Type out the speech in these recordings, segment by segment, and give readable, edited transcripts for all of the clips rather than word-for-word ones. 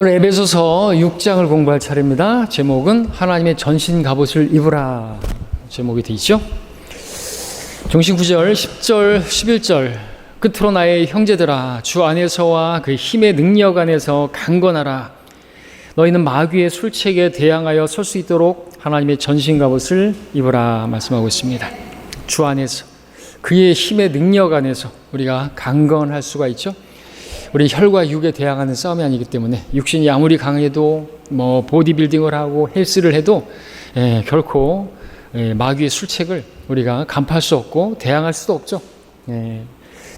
오늘 에베소서 6장을 공부할 차례입니다. 제목은 하나님의 전신 갑옷을 입으라 제목이 되어 있죠. 종신 9절, 10절, 11절 끝으로 나의 형제들아 주 안에서와 그 힘의 능력 안에서 강건하라. 너희는 마귀의 술책에 대항하여 설 수 있도록 하나님의 전신 갑옷을 입으라 말씀하고 있습니다. 주 안에서 그의 힘의 능력 안에서 우리가 강건할 수가 있죠. 우리 혈과 육에 대항하는 싸움이 아니기 때문에 육신이 아무리 강해도 보디빌딩을 하고 헬스를 해도 결코 마귀의 술책을 우리가 간파할 수 없고 대항할 수도 없죠.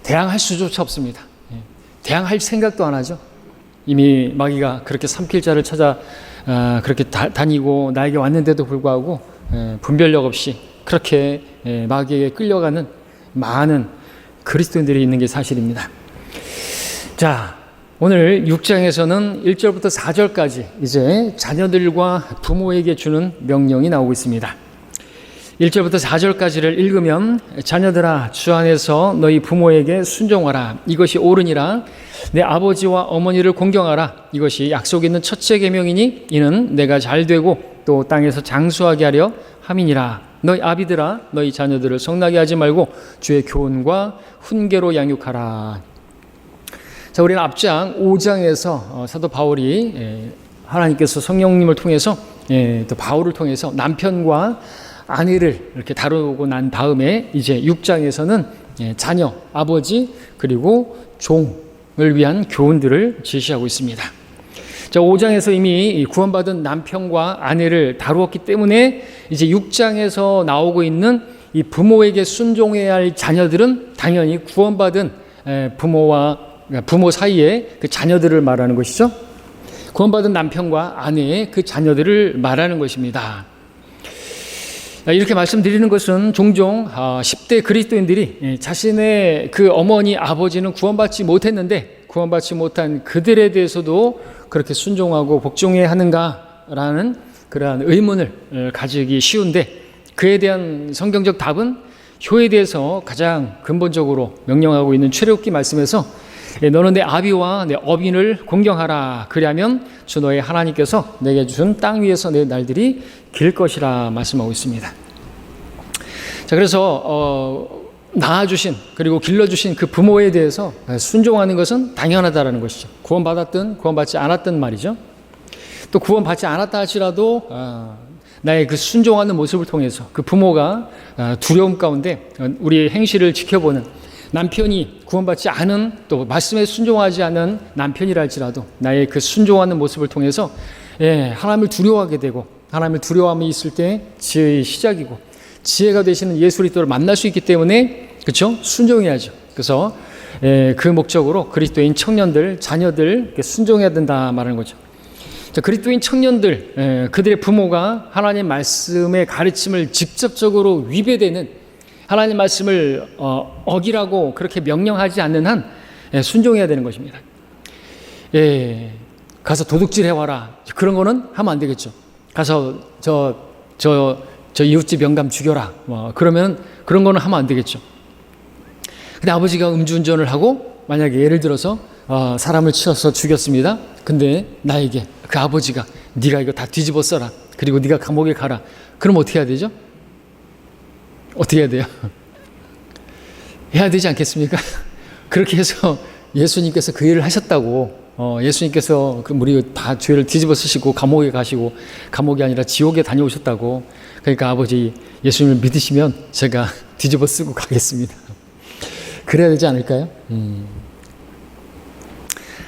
대항할 수조차 없습니다. 대항할 생각도 안 하죠. 이미 마귀가 그렇게 삼킬자를 찾아 그렇게 다니고 나에게 왔는데도 불구하고 분별력 없이 그렇게 마귀에게 끌려가는 많은 그리스도인들이 있는 게 사실입니다. 자, 오늘 6장에서는 1절부터 4절까지 이제 자녀들과 부모에게 주는 명령이 나오고 있습니다. 1절부터 4절까지를 읽으면 자녀들아 주 안에서 너희 부모에게 순종하라. 이것이 옳으니라. 내 아버지와 어머니를 공경하라. 이것이 약속 있는 첫째 계명이니 이는 내가 잘되고 또 땅에서 장수하게 하려 함이니라. 너희 아비들아 너희 자녀들을 성나게 하지 말고 주의 교훈과 훈계로 양육하라. 자, 우리는 앞장 5장에서 사도 바울이 하나님께서 성령님을 통해서 또 바울을 통해서 남편과 아내를 이렇게 다루고 난 다음에 이제 6장에서는 자녀, 아버지 그리고 종을 위한 교훈들을 제시하고 있습니다. 자, 5장에서 이미 구원받은 남편과 아내를 다루었기 때문에 이제 6장에서 나오고 있는 이 부모에게 순종해야 할 자녀들은 당연히 구원받은 부모 사이에 그 자녀들을 말하는 것이죠. 구원받은 남편과 아내의 그 자녀들을 말하는 것입니다. 이렇게 말씀드리는 것은 종종 10대 그리스도인들이 자신의 그 어머니, 아버지는 구원받지 못했는데 구원받지 못한 그들에 대해서도 그렇게 순종하고 복종해야 하는가라는 그러한 의문을 가지기 쉬운데 그에 대한 성경적 답은 효에 대해서 가장 근본적으로 명령하고 있는 출애굽기 말씀에서 너는 내 아비와 내 어빈을 공경하라. 그리하면 주 너의 하나님께서 내게 준 땅 위에서 내 날들이 길 것이라 말씀하고 있습니다. 자, 그래서 낳아주신 그리고 길러주신 그 부모에 대해서 순종하는 것은 당연하다라는 것이죠. 구원받았든 구원받지 않았든 말이죠. 또 구원받지 않았다 할지라도 나의 그 순종하는 모습을 통해서 그 부모가 두려움 가운데 우리의 행실을 지켜보는 남편이 구원받지 않은 또 말씀에 순종하지 않은 남편이라 할지라도 나의 그 순종하는 모습을 통해서 하나님을 두려워하게 되고 하나님을 두려워함이 있을 때 지혜의 시작이고 지혜가 되시는 예수 그리스도를 만날 수 있기 때문에 그렇죠? 순종해야죠. 그래서 그 목적으로 그리스도인 청년들, 자녀들 순종해야 된다 말하는 거죠. 자, 그리스도인 청년들, 그들의 부모가 하나님 말씀의 가르침을 직접적으로 위배되는 하나님 말씀을 어기라고 그렇게 명령하지 않는 한 순종해야 되는 것입니다. 가서 도둑질 해와라. 그런 거는 하면 안 되겠죠. 가서 저 이웃집 영감 죽여라. 그러면 그런 거는 하면 안 되겠죠. 근데 아버지가 음주운전을 하고 만약에 예를 들어서 사람을 치어서 죽였습니다. 근데 나에게 그 아버지가 네가 이거 다 뒤집어 써라. 그리고 네가 감옥에 가라. 그럼 어떻게 해야 되죠? 어떻게 해야 돼요? 해야 되지 않겠습니까? 그렇게 해서 예수님께서 그 일을 하셨다고 예수님께서 우리 다 죄를 뒤집어 쓰시고 감옥에 가시고 감옥이 아니라 지옥에 다녀오셨다고 그러니까 아버지 예수님을 믿으시면 제가 뒤집어 쓰고 가겠습니다. 그래야 되지 않을까요?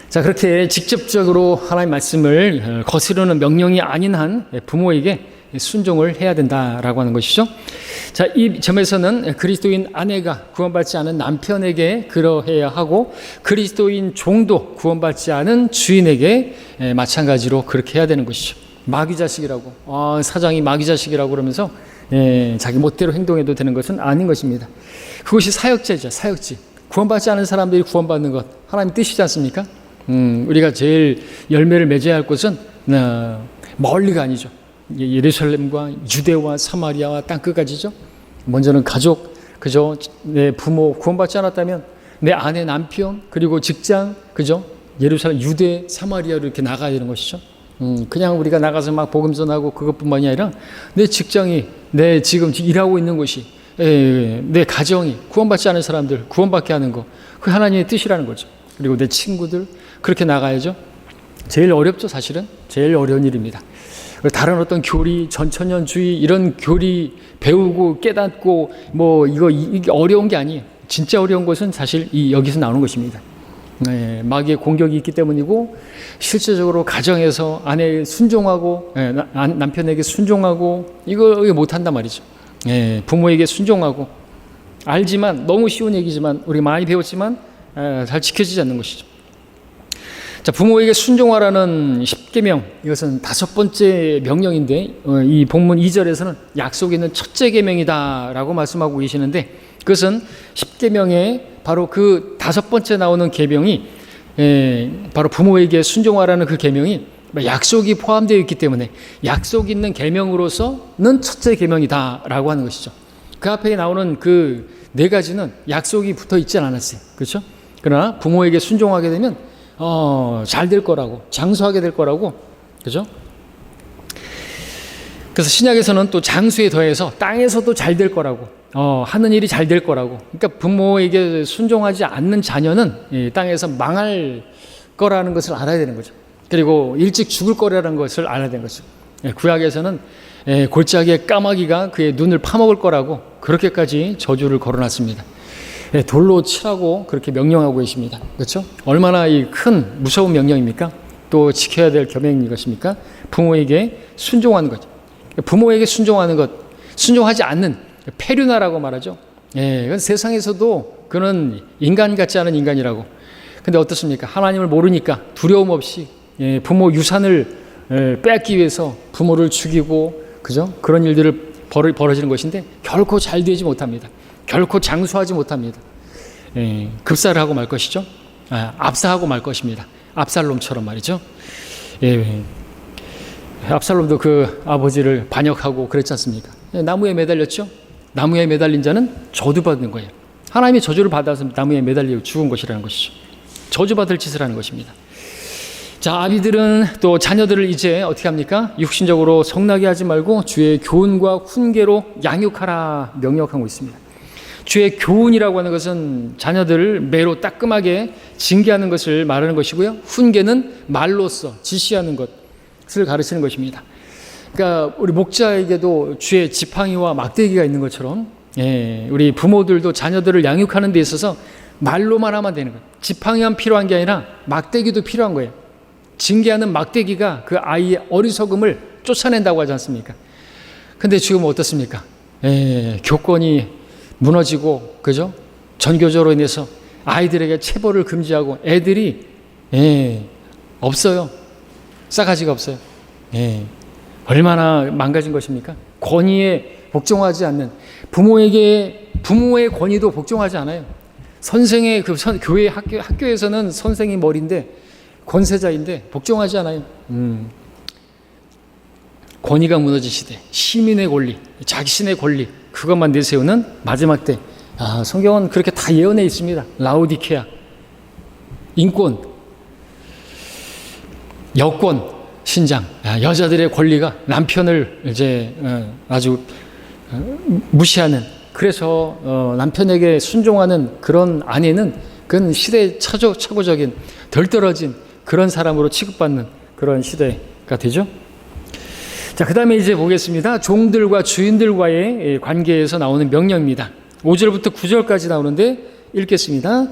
자, 그렇게 직접적으로 하나님의 말씀을 거스르는 명령이 아닌 한 부모에게 순종을 해야 된다라고 하는 것이죠. 자, 이 점에서는 그리스도인 아내가 구원받지 않은 남편에게 그러해야 하고 그리스도인 종도 구원받지 않은 주인에게 마찬가지로 그렇게 해야 되는 것이죠. 마귀 자식이라고 사장이 마귀 자식이라고 그러면서 자기 멋대로 행동해도 되는 것은 아닌 것입니다. 그것이 사역제죠. 사역지. 구원받지 않은 사람들이 구원받는 것 하나님 뜻이지 않습니까? 우리가 제일 열매를 맺어야 할 곳은 멀리가 아니죠. 예루살렘과 유대와 사마리아와 땅끝까지죠. 먼저는 가족, 그죠? 내 부모 구원받지 않았다면 내 아내, 남편, 그리고 직장, 그죠? 예루살렘, 유대, 사마리아로 이렇게 나가야 되는 것이죠. 그냥 우리가 나가서 막 복음 전하고 그것뿐만이 아니라 내 직장이, 내 지금 일하고 있는 곳이, 내 가정이 구원받지 않은 사람들 구원받게 하는 거, 그 하나님의 뜻이라는 거죠. 그리고 내 친구들 그렇게 나가야죠. 제일 어렵죠, 사실은. 제일 어려운 일입니다. 다른 어떤 교리, 전천년주의 이런 교리 배우고 깨닫고 뭐 이게 어려운 게 아니에요. 진짜 어려운 것은 사실 여기서 나오는 것입니다. 마귀의 공격이 있기 때문이고, 실제적으로 가정에서 아내에 순종하고, 남편에게 순종하고, 이거 못한단 말이죠. 부모에게 순종하고, 알지만, 너무 쉬운 얘기지만, 우리 많이 배웠지만 잘 지켜지지 않는 것이죠. 자, 부모에게 순종하라는 10계명, 이것은 5번째 명령인데, 이 본문 2절에서는 약속이 있는 첫째 계명이다라고 말씀하고 계시는데, 그것은 10계명의 바로 그 5번째 나오는 계명이, 바로 부모에게 순종하라는 그 계명이 약속이 포함되어 있기 때문에 약속 있는 계명으로서는 첫째 계명이다라고 하는 것이죠. 그 앞에 나오는 그 4가지는 약속이 붙어 있지 않았어요. 그렇죠? 그러나 부모에게 순종하게 되면 잘 될 거라고, 장수하게 될 거라고, 그죠? 그래서 신약에서는 또 장수에 더해서 땅에서도 잘 될 거라고, 하는 일이 잘 될 거라고. 그러니까 부모에게 순종하지 않는 자녀는 땅에서 망할 거라는 것을 알아야 되는 거죠. 그리고 일찍 죽을 거라는 것을 알아야 되는 거죠. 구약에서는 골짜기의 까마귀가 그의 눈을 파먹을 거라고 그렇게까지 저주를 걸어놨습니다. 돌로 치라고 그렇게 명령하고 계십니다. 그렇죠? 얼마나 이 큰 무서운 명령입니까? 또 지켜야 될 계명인 것입니까? 부모에게 순종하는 거죠. 부모에게 순종하는 것, 순종하지 않는 페류나라고 말하죠. 그건 세상에서도 그는 인간 같지 않은 인간이라고. 근데 어떻습니까? 하나님을 모르니까 두려움 없이 부모 유산을 뺏기 위해서 부모를 죽이고, 그죠? 그런 일들을 벌어지는 것인데 결코 잘 되지 못합니다. 결코 장수하지 못합니다. 급사를 하고 말 것이죠. 압사하고 말 것입니다. 압살롬처럼 말이죠. 압살롬도 그 아버지를 반역하고 그랬지 않습니까? 나무에 매달렸죠. 나무에 매달린 자는 저주받는 거예요. 하나님이 저주를 받아서 나무에 매달려 죽은 것이라는 것이죠. 저주받을 짓을 하는 것입니다. 자, 아비들은 또 자녀들을 이제 어떻게 합니까? 육신적으로 성나게 하지 말고 주의 교훈과 훈계로 양육하라 명령하고 있습니다. 주의 교훈이라고 하는 것은 자녀들을 매로 따끔하게 징계하는 것을 말하는 것이고요. 훈계는 말로써 지시하는 것을 가르치는 것입니다. 그러니까 우리 목자에게도 주의 지팡이와 막대기가 있는 것처럼, 우리 부모들도 자녀들을 양육하는 데 있어서 말로만 하면 되는 거예요. 지팡이만 필요한 게 아니라 막대기도 필요한 거예요. 징계하는 막대기가 그 아이의 어리석음을 쫓아낸다고 하지 않습니까? 근데 지금 어떻습니까? 교권이 무너지고, 그죠? 전교조로 인해서 아이들에게 체벌을 금지하고 애들이 없어요. 싸가지가 없어요. 얼마나 망가진 것입니까? 권위에 복종하지 않는, 부모의 권위도 복종하지 않아요. 선생의 교회 학교에서는 선생이 머리인데, 권세자인데 복종하지 않아요. 권위가 무너지시되 시민의 권리, 자신의 권리, 그것만 내세우는 마지막 때. 성경은 그렇게 다 예언해 있습니다. 라오디케아, 인권, 여권, 신장, 여자들의 권리가 남편을 이제 아주 무시하는, 그래서 남편에게 순종하는 그런 아내는 그건 시대의 차고적인 덜 떨어진 그런 사람으로 취급받는 그런 시대가 되죠. 자, 그 다음에 이제 보겠습니다. 종들과 주인들과의 관계에서 나오는 명령입니다. 5절부터 9절까지 나오는데 읽겠습니다.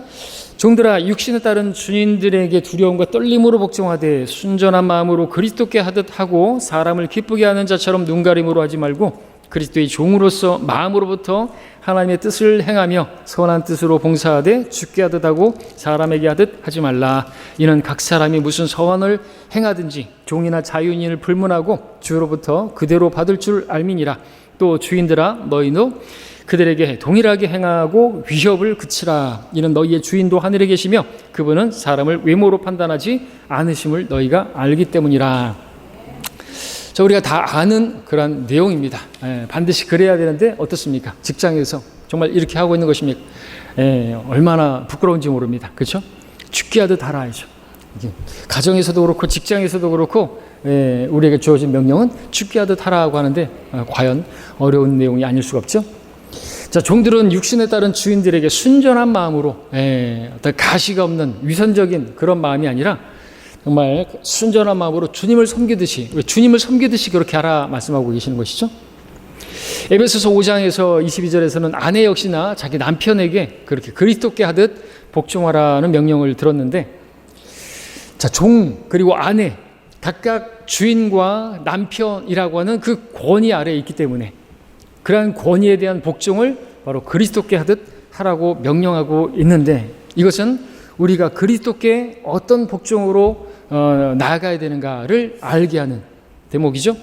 종들아, 육신에 따른 주인들에게 두려움과 떨림으로 복종하되 순전한 마음으로 그리스도께 하듯 하고 사람을 기쁘게 하는 자처럼 눈가림으로 하지 말고 그리스도의 종으로서 마음으로부터 하나님의 뜻을 행하며 선한 뜻으로 봉사하되 죽게 하듯 하고 사람에게 하듯 하지 말라. 이는 각 사람이 무슨 서원을 행하든지 종이나 자유인을 불문하고 주로부터 그대로 받을 줄 알미니라. 또 주인들아, 너희도 그들에게 동일하게 행하고 위협을 그치라. 이는 너희의 주인도 하늘에 계시며 그분은 사람을 외모로 판단하지 않으심을 너희가 알기 때문이라. 자, 우리가 다 아는 그런 내용입니다. 반드시 그래야 되는데 어떻습니까? 직장에서 정말 이렇게 하고 있는 것입니까? 얼마나 부끄러운지 모릅니다. 그렇죠? 죽게 하듯 알아야죠. 가정에서도 그렇고 직장에서도 그렇고 우리에게 주어진 명령은 죽게 하듯 하라고 하는데 과연 어려운 내용이 아닐 수가 없죠. 자, 종들은 육신에 따른 주인들에게 순전한 마음으로 어떤 가시가 없는 위선적인 그런 마음이 아니라 정말 순전한 마음으로 주님을 섬기듯이 그렇게 하라 말씀하고 계시는 것이죠. 에베소서 5장에서 22절에서는 아내 역시나 자기 남편에게 그렇게 그리스도께 하듯 복종하라는 명령을 들었는데, 자, 종 그리고 아내 각각 주인과 남편이라고 하는 그 권위 아래에 있기 때문에 그러한 권위에 대한 복종을 바로 그리스도께 하듯 하라고 명령하고 있는데, 이것은 우리가 그리스도께 어떤 복종으로 나아가야 되는가를 알게 하는 대목이죠.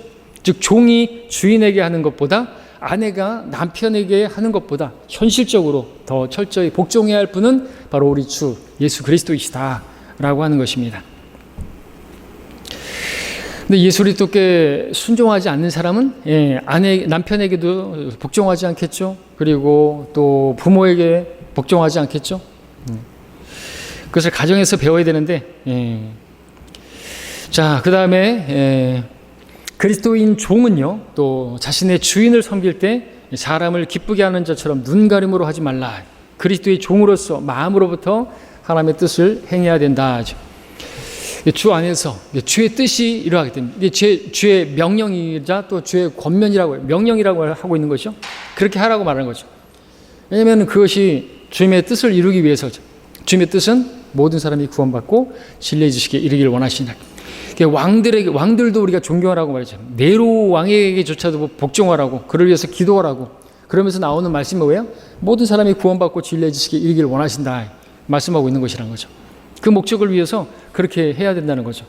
즉 종이 주인에게 하는 것보다 아내가 남편에게 하는 것보다 현실적으로 더 철저히 복종해야 할 분은 바로 우리 주 예수 그리스도이시다라고 하는 것입니다. 근데 예수 그리스도께 순종하지 않는 사람은 남편에게도 복종하지 않겠죠. 그리고 또 부모에게 복종하지 않겠죠. 그것을 가정에서 배워야 되는데, 자, 그 다음에 그리스도인 종은요, 또 자신의 주인을 섬길 때 사람을 기쁘게 하는 자처럼 눈가림으로 하지 말라. 그리스도의 종으로서 마음으로부터 하나님의 뜻을 행해야 된다. 주 안에서 주의 뜻이 이루어지기 때문에 주의 명령이자 또 주의 권면이라고 명령이라고 하고 있는 것이죠. 그렇게 하라고 말하는 거죠. 왜냐하면 그것이 주님의 뜻을 이루기 위해서죠. 주님의 뜻은 모든 사람이 구원받고 진리의 지식에 이르기를 원하시니라. 왕들도 우리가 존경하라고 말이죠. 네로 왕에게조차도 복종하라고, 그를 위해서 기도하라고, 그러면서 나오는 말씀이 뭐예요? 모든 사람이 구원받고 진리의 지식에 이르기를 원하신다 말씀하고 있는 것이라는 거죠. 그 목적을 위해서 그렇게 해야 된다는 거죠.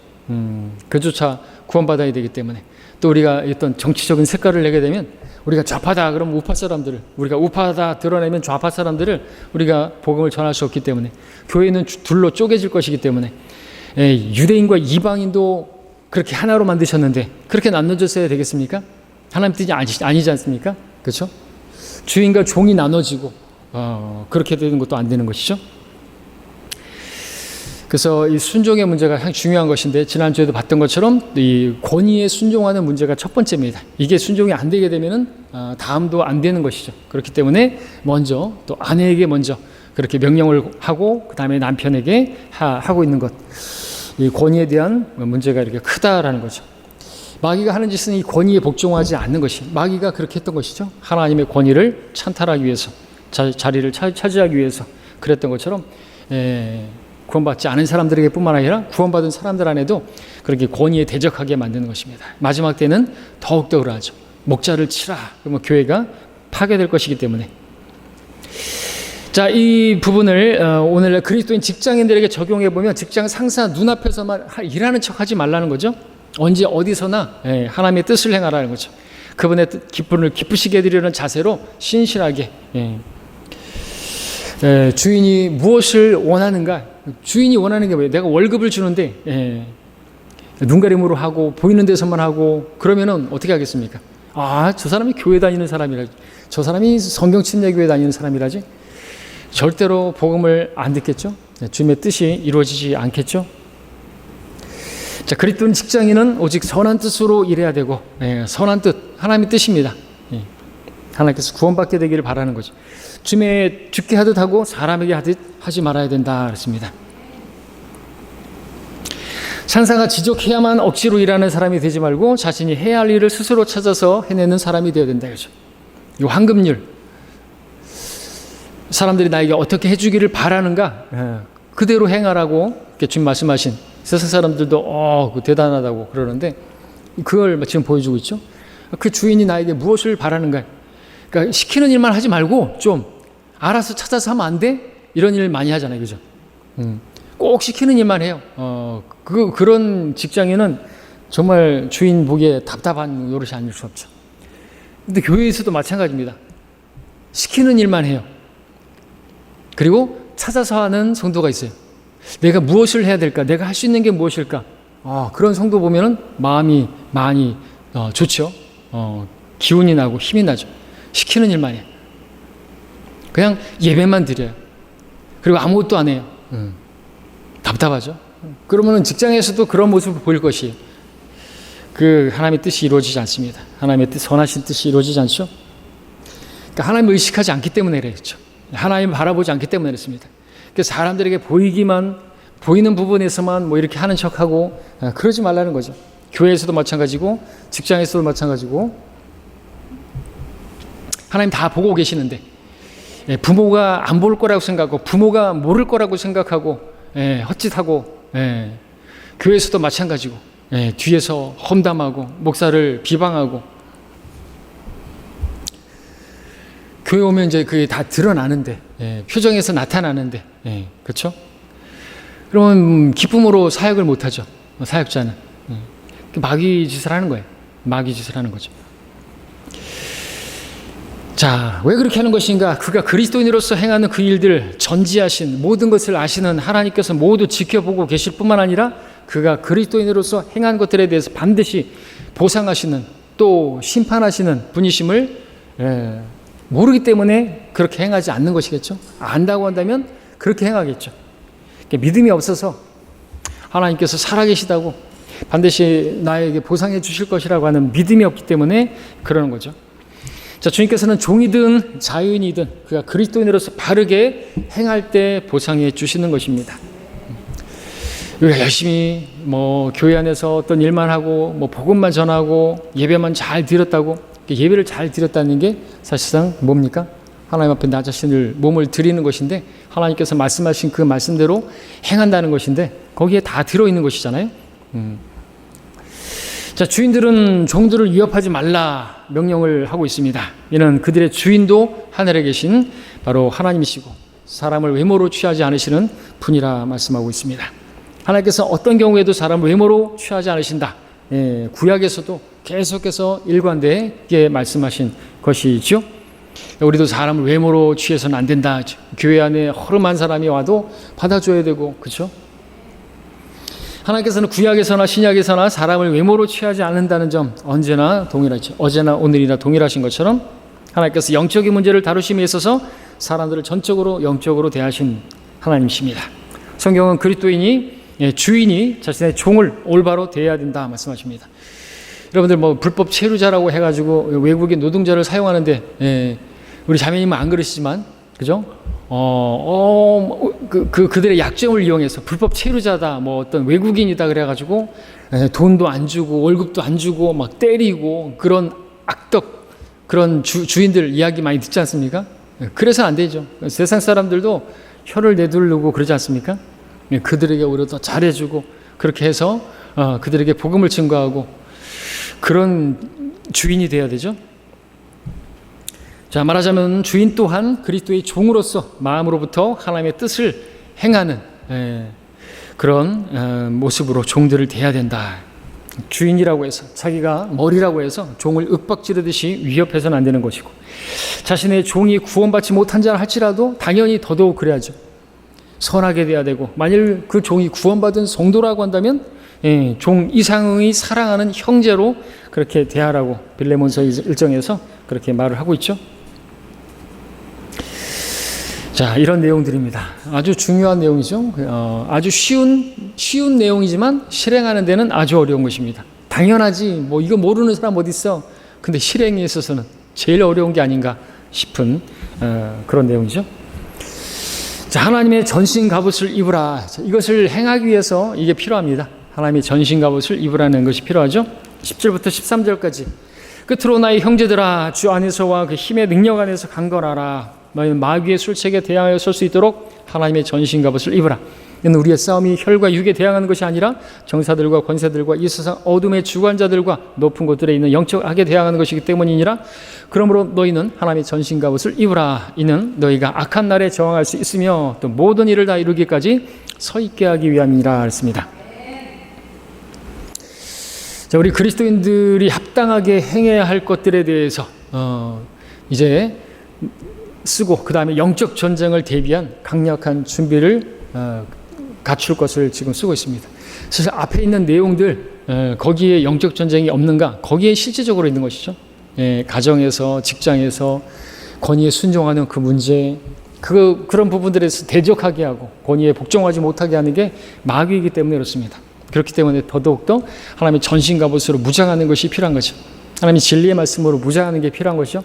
그조차 구원받아야 되기 때문에. 또 우리가 어떤 정치적인 색깔을 내게 되면 우리가 좌파다 그러면 우파 사람들을, 우리가 우파다 드러내면 좌파 사람들을 우리가 복음을 전할 수 없기 때문에, 교회는 둘로 쪼개질 것이기 때문에, 유대인과 이방인도 그렇게 하나로 만드셨는데 그렇게 나눠졌어야 되겠습니까? 하나님 뜻이 아니지 않습니까? 그렇죠? 주인과 종이 나눠지고 그렇게 되는 것도 안 되는 것이죠. 그래서 이 순종의 문제가 상당히 중요한 것인데, 지난주에도 봤던 것처럼 이 권위에 순종하는 문제가 첫 번째입니다. 이게 순종이 안 되게 되면은 다음도 안 되는 것이죠. 그렇기 때문에 먼저 또 아내에게 먼저 그렇게 명령을 하고 그 다음에 남편에게 하고 있는 것, 이 권위에 대한 문제가 이렇게 크다라는 거죠. 마귀가 하는 짓은 이 권위에 복종하지 않는 것이, 마귀가 그렇게 했던 것이죠. 하나님의 권위를 찬탈하기 위해서, 자리를 차지하기 위해서 그랬던 것처럼 구원받지 않은 사람들에게 뿐만 아니라 구원받은 사람들 안에도 그렇게 권위에 대적하게 만드는 것입니다. 마지막 때는 더욱더 그러하죠. 목자를 치라. 그러면 교회가 파괴될 것이기 때문에. 자, 이 부분을 오늘 그리스도인 직장인들에게 적용해 보면, 직장 상사 눈앞에서만 일하는 척 하지 말라는 거죠. 언제 어디서나 하나님의 뜻을 행하라는 거죠. 그분의 기쁨을 기쁘시게 해드리려는 자세로 신실하게, 주인이 무엇을 원하는가, 주인이 원하는 게 뭐예요? 내가 월급을 주는데 눈가림으로 하고 보이는 데서만 하고 그러면은 어떻게 하겠습니까? 아, 저 사람이 교회 다니는 사람이라지, 저 사람이 성경 침례교회 다니는 사람이라지, 절대로 복음을 안 듣겠죠. 주님의 뜻이 이루어지지 않겠죠. 자, 그리스도인 직장인은 오직 선한 뜻으로 일해야 되고, 선한 뜻, 하나님의 뜻입니다. 하나님께서 구원받게 되기를 바라는 거죠. 주님의 죽게 하듯 하고 사람에게 하듯 하지 말아야 된다 그랬습니다. 상사가 지적해야만 억지로 일하는 사람이 되지 말고 자신이 해야 할 일을 스스로 찾아서 해내는 사람이 되어야 된다 그죠. 이 황금률, 사람들이 나에게 어떻게 해주기를 바라는가 그대로 행하라고 주님 말씀하신, 세상 사람들도 대단하다고 그러는데 그걸 지금 보여주고 있죠. 그 주인이 나에게 무엇을 바라는가, 그러니까 시키는 일만 하지 말고 좀 알아서 찾아서 하면 안 돼? 이런 일 많이 하잖아요, 그죠? 꼭 시키는 일만 해요. 그런 직장인은 정말 주인 보기에 답답한 노릇이 아닐 수 없죠. 근데 교회에서도 마찬가지입니다. 시키는 일만 해요. 그리고 찾아서 하는 성도가 있어요. 내가 무엇을 해야 될까? 내가 할 수 있는 게 무엇일까? 그런 성도 보면은 마음이 많이 좋죠. 기운이 나고 힘이 나죠. 시키는 일만 해요. 그냥 예배만 드려요. 그리고 아무것도 안 해요. 답답하죠. 그러면은 직장에서도 그런 모습을 보일 것이 그 하나님의 뜻이 이루어지지 않습니다. 하나님의 뜻, 선하신 뜻이 이루어지지 않죠. 그러니까 하나님을 의식하지 않기 때문에 그랬죠. 하나님을 바라보지 않기 때문에 그랬습니다. 그래서 사람들에게 보이는 부분에서만 뭐 이렇게 하는 척하고 그러지 말라는 거죠. 교회에서도 마찬가지고 직장에서도 마찬가지고 하나님 다 보고 계시는데 부모가 안 볼 거라고 생각하고 부모가 모를 거라고 생각하고 헛짓하고 교회에서도 마찬가지고 뒤에서 험담하고 목사를 비방하고 교회 오면 이제 그게 다 드러나는데 표정에서 나타나는데 그렇죠? 그러면 기쁨으로 사역을 못하죠. 사역자는 마귀 짓을 하는 거예요. 마귀 짓을 하는 거죠. 자, 왜 그렇게 하는 것인가? 그가 그리스도인으로서 행하는 그 일들 전지하신 모든 것을 아시는 하나님께서 모두 지켜보고 계실 뿐만 아니라 그가 그리스도인으로서 행한 것들에 대해서 반드시 보상하시는 또 심판하시는 분이심을 모르기 때문에 그렇게 행하지 않는 것이겠죠. 안다고 한다면 그렇게 행하겠죠. 믿음이 없어서 하나님께서 살아계시다고 반드시 나에게 보상해 주실 것이라고 하는 믿음이 없기 때문에 그러는 거죠. 자, 주님께서는 종이든 자유인이든 그가 그리스도인으로서 바르게 행할 때 보상해 주시는 것입니다. 우리가 열심히 뭐 교회 안에서 어떤 일만 하고 뭐 복음만 전하고 예배만 잘 드렸다고, 예배를 잘 드렸다는 게 사실상 뭡니까? 하나님 앞에 나 자신을 몸을 드리는 것인데 하나님께서 말씀하신 그 말씀대로 행한다는 것인데 거기에 다 들어있는 것이잖아요. 자, 주인들은 종들을 위협하지 말라 명령을 하고 있습니다. 이는 그들의 주인도 하늘에 계신 바로 하나님이시고 사람을 외모로 취하지 않으시는 분이라 말씀하고 있습니다. 하나님께서 어떤 경우에도 사람을 외모로 취하지 않으신다. 구약에서도 계속해서 일관되게 말씀하신 것이죠. 우리도 사람을 외모로 취해서는 안 된다. 교회 안에 허름한 사람이 와도 받아줘야 되고, 그렇죠? 하나님께서는 구약에서나 신약에서나 사람을 외모로 취하지 않는다는 점 언제나 동일하죠. 어제나 오늘이나 동일하신 것처럼 하나님께서 영적인 문제를 다루심에 있어서 사람들을 전적으로 영적으로 대하신 하나님이십니다. 성경은 그리스도인이 주인이 자신의 종을 올바로 대해야 된다 말씀하십니다. 여러분들 뭐 불법 체류자라고 해가지고 외국인 노동자를 사용하는데 우리 자매님은 안 그러시지만 그죠? 그들의 약점을 이용해서 불법 체류자다, 뭐 어떤 외국인이다 그래가지고 돈도 안 주고 월급도 안 주고 막 때리고 그런 악덕 그런 주인들 이야기 많이 듣지 않습니까? 그래서 안 되죠. 세상 사람들도 혀를 내두르고 그러지 않습니까? 그들에게 오히려 더 잘해주고 그렇게 해서 그들에게 복음을 증거하고 그런 주인이 돼야 되죠. 자, 말하자면 주인 또한 그리스도의 종으로서 마음으로부터 하나님의 뜻을 행하는 그런 모습으로 종들을 대해야 된다. 주인이라고 해서 자기가 머리라고 해서 종을 윽박지르듯이 위협해서는 안 되는 것이고 자신의 종이 구원받지 못한 자라 할지라도 당연히 더더욱 그래야죠. 선하게 돼야 되고 만일 그 종이 구원받은 성도라고 한다면 종 이상의 사랑하는 형제로 그렇게 대하라고 빌레몬서 1장에서 그렇게 말을 하고 있죠. 자, 이런 내용들입니다. 아주 중요한 내용이죠. 아주 쉬운 내용이지만 실행하는 데는 아주 어려운 것입니다. 당연하지, 뭐 이거 모르는 사람 어디 있어? 근데 실행에 있어서는 제일 어려운 게 아닌가 싶은 그런 내용이죠. 자, 하나님의 전신 갑옷을 입으라. 자, 이것을 행하기 위해서 이게 필요합니다. 하나님의 전신 갑옷을 입으라는 것이 필요하죠. 10절부터 13절까지. 끝으로 나의 형제들아, 주 안에서와 그 힘의 능력 안에서 강건하라. 너희는 마귀의 술책에 대하여 설 수 있도록 하나님의 전신 갑옷을 입으라. 이는 우리의 싸움이 혈과 육에 대항하는 것이 아니라 정사들과 권세들과 이 세상 어둠의 주관자들과 높은 곳들에 있는 영적 악에 대항하는 것이기 때문이니라. 그러므로 너희는 하나님의 전신 갑옷을 입으라. 이는 너희가 악한 날에 저항할 수 있으며 또 모든 일을 다 이루기까지 서 있게 하기 위함이라 했습니다. 자, 우리 그리스도인들이 합당하게 행해야 할 것들에 대해서 이제 쓰고 그 다음에 영적 전쟁을 대비한 강력한 준비를 갖출 것을 지금 쓰고 있습니다. 사실 앞에 있는 내용들 거기에 영적 전쟁이 없는가? 거기에 실제적으로 있는 것이죠. 가정에서 직장에서 권위에 순종하는 그 문제, 그런 부분들에서 대적하게 하고 권위에 복종하지 못하게 하는 게 마귀이기 때문에 그렇습니다. 그렇기 때문에 더더욱더 하나님의 전신갑옷으로 무장하는 것이 필요한 거죠. 하나님의 진리의 말씀으로 무장하는 게 필요한 것이죠.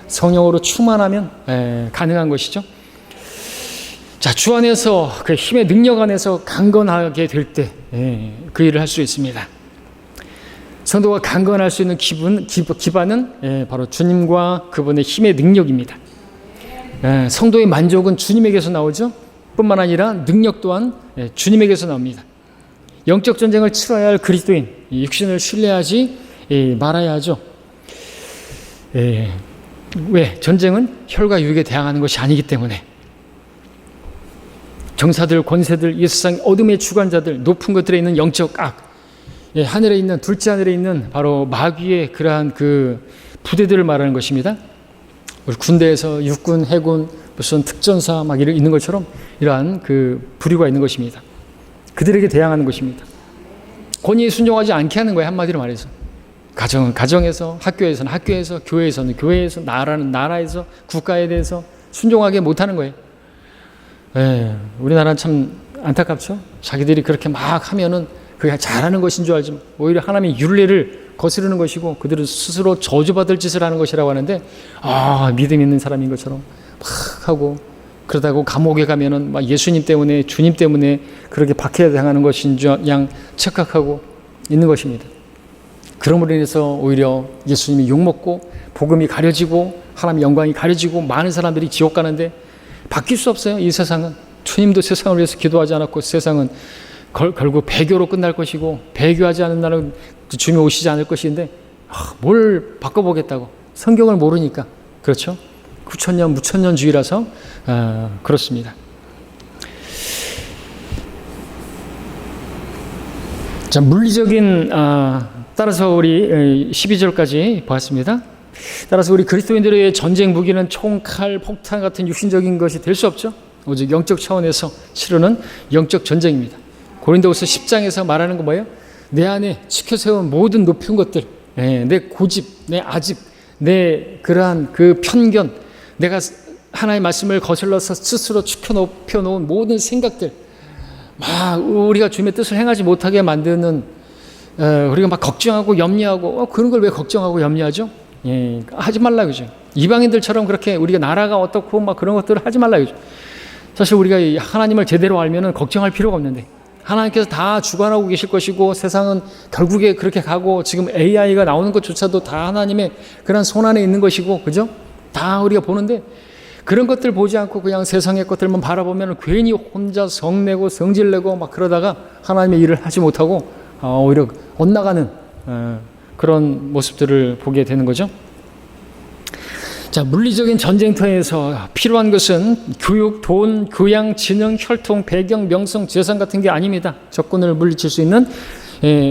성령으로 충만하면 가능한 것이죠. 자, 주 안에서 그 힘의 능력 안에서 강건하게 될 때 그 일을 할 수 있습니다. 성도가 강건할 수 있는 기반은 바로 주님과 그분의 힘의 능력입니다. 성도의 만족은 주님에게서 나오죠. 뿐만 아니라 능력 또한 주님에게서 나옵니다. 영적 전쟁을 치러야 할 그리스도인, 육신을 신뢰하지 말아야 하죠. 왜? 전쟁은 혈과 육에 대항하는 것이 아니기 때문에. 정사들, 권세들, 이 세상 어둠의 주관자들, 높은 것들에 있는 영적 악, 하늘에 있는, 둘째 하늘에 있는 바로 마귀의 그러한 그 부대들을 말하는 것입니다. 우리 군대에서 육군, 해군, 무슨 특전사 막 있는 것처럼 이러한 그 부류가 있는 것입니다. 그들에게 대항하는 것입니다. 권위에 순종하지 않게 하는 거예요. 한마디로 말해서. 가정은 가정에서, 학교에서는 학교에서, 교회에서는 교회에서, 나라는 나라에서, 국가에 대해서 순종하게 못하는 거예요. 우리나라는 참 안타깝죠. 자기들이 그렇게 막 하면은 그게 잘하는 것인 줄 알지만 오히려 하나님의 율례를 거스르는 것이고 그들은 스스로 저주받을 짓을 하는 것이라고 하는데, 믿음 있는 사람인 것처럼 막 하고, 그러다가 감옥에 가면은 막 예수님 때문에, 주님 때문에 그렇게 박해야 당하는 것인 줄 양 착각하고 있는 것입니다. 그러므로 인해서 오히려 예수님이 욕먹고 복음이 가려지고 하나님의 영광이 가려지고 많은 사람들이 지옥 가는데 바뀔 수 없어요. 이 세상은. 주님도 세상을 위해서 기도하지 않았고 세상은 결국 배교로 끝날 것이고, 배교하지 않은 날은 주님이 오시지 않을 것인데 뭘 바꿔보겠다고. 성경을 모르니까. 그렇죠? 9천년 무천년주의라서 그렇습니다. 자, 물리적인 따라서 우리 12절까지 보았습니다. 따라서 우리 그리스도인들의 전쟁 무기는 총, 칼, 폭탄 같은 육신적인 것이 될 수 없죠. 오직 영적 차원에서 치르는 영적 전쟁입니다. 고린도후서 10장에서 말하는 건 뭐예요? 내 안에 지켜세운 모든 높은 것들, 내 고집, 내 아집, 내 그러한 그 편견, 내가 하나님의 말씀을 거슬러서 스스로 높여놓은 모든 생각들, 막 우리가 주님의 뜻을 행하지 못하게 만드는, 우리가 막 걱정하고 염려하고, 그런 걸 왜 걱정하고 염려하죠? 하지 말라 그죠. 이방인들처럼 그렇게 우리가 나라가 어떻고 막 그런 것들을 하지 말라 그죠. 사실 우리가 하나님을 제대로 알면은 걱정할 필요가 없는데, 하나님께서 다 주관하고 계실 것이고 세상은 결국에 그렇게 가고, 지금 AI가 나오는 것조차도 다 하나님의 그런 손 안에 있는 것이고, 그죠? 다 우리가 보는데 그런 것들 보지 않고 그냥 세상의 것들만 바라보면 괜히 혼자 성내고 성질내고 막 그러다가 하나님의 일을 하지 못하고 오히려 엇나가는 그런 모습들을 보게 되는 거죠. 자, 물리적인 전쟁터에서 필요한 것은 교육, 돈, 교양, 지능, 혈통, 배경, 명성, 재산 같은 게 아닙니다. 적군을 물리칠 수 있는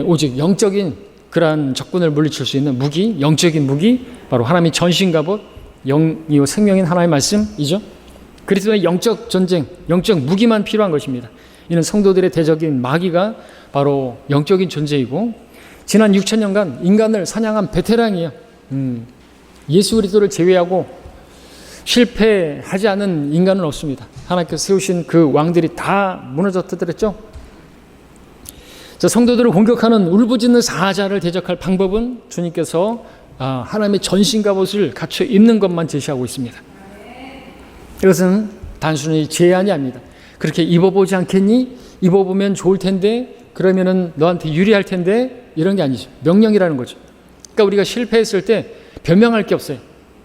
오직 영적인 그러한 적군을 물리칠 수 있는 무기, 영적인 무기, 바로 하나님의 전신갑옷, 영이요 생명인 하나님의 말씀이죠. 그리스도의 영적 전쟁, 영적 무기만 필요한 것입니다. 이는 성도들의 대적인 마귀가 바로 영적인 존재이고, 지난 6,000년간 인간을 사냥한 베테랑이에요. 예수 그리스도를 제외하고 실패하지 않은 인간은 없습니다. 하나님께서 세우신 그 왕들이 다 무너졌더랬죠. 자, 성도들을 공격하는 울부짖는 사자를 대적할 방법은 주님께서 하나님의 전신갑옷을 갖춰 입는 것만 제시하고 있습니다. 이것은 단순히 제안이 아닙니다. 그렇게 입어보지 않겠니? 입어보면 좋을 텐데, 그러면은 너한테 유리할 텐데, 이런 게 아니죠. 명령이라는 거죠. 그러니까 우리가 실패했을 때 변명할 게 없어요.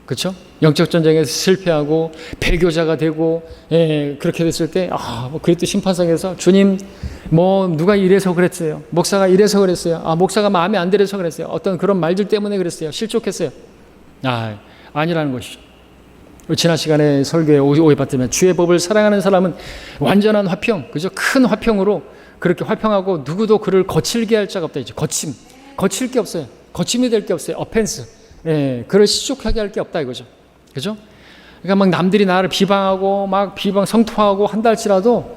그렇죠? 영적 전쟁에서 실패하고 배교자가 되고 그렇게 됐을 때 그랬더니 심판상에서 주님 누가 이래서 그랬어요. 목사가 이래서 그랬어요. 목사가 마음에 안 들어서 그랬어요. 어떤 그런 말들 때문에 그랬어요. 실족했어요. 아니라는 것이죠. 지난 시간에 설교에 오해받으면 주의 법을 사랑하는 사람은 완전한 화평, 그죠? 큰 화평으로 그렇게 화평하고 누구도 그를 거칠게 할 자가 없다. 이제 거칠 게 없어요. 거침이 될 게 없어요. 어펜스. 그를 시족하게 할 게 없다 이거죠. 그죠? 그러니까 막 남들이 나를 비방하고 막 성토하고 한달치라도